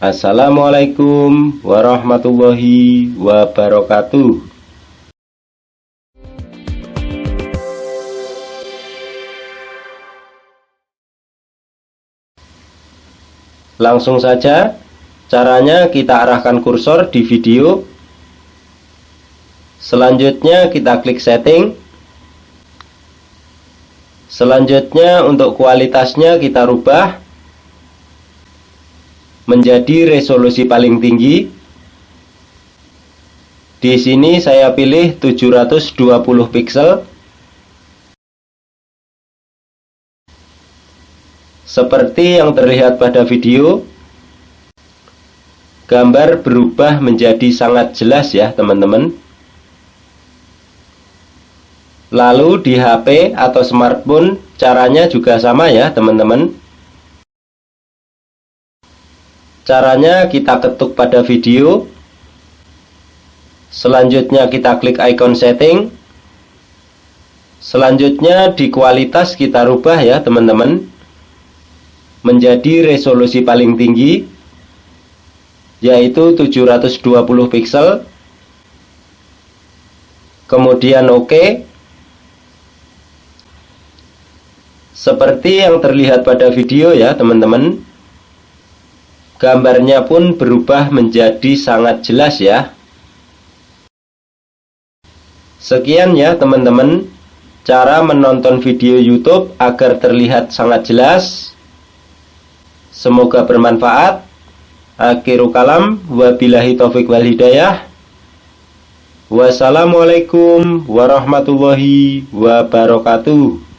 Assalamualaikum warahmatullahi wabarakatuh. Langsung saja, caranya kita arahkan kursor di video. Selanjutnya kita klik setting. Selanjutnya untuk kualitasnya kita rubah menjadi resolusi paling tinggi. Di sini saya pilih 720 pixel. Seperti yang terlihat pada video, gambar berubah menjadi sangat jelas ya teman-teman. Lalu di HP atau smartphone caranya juga sama ya teman-teman. Caranya kita ketuk pada video. Selanjutnya kita klik icon setting. Selanjutnya di kualitas kita rubah ya teman-teman, menjadi resolusi paling tinggi, yaitu 720 pixel. Kemudian OK. Seperti yang terlihat pada video ya teman-teman, gambarnya pun berubah menjadi sangat jelas ya. Sekian ya teman-teman, cara menonton video YouTube agar terlihat sangat jelas. Semoga bermanfaat. Akhiru kalam, wabillahi taufik wal hidayah. Wassalamualaikum warahmatullahi wabarakatuh.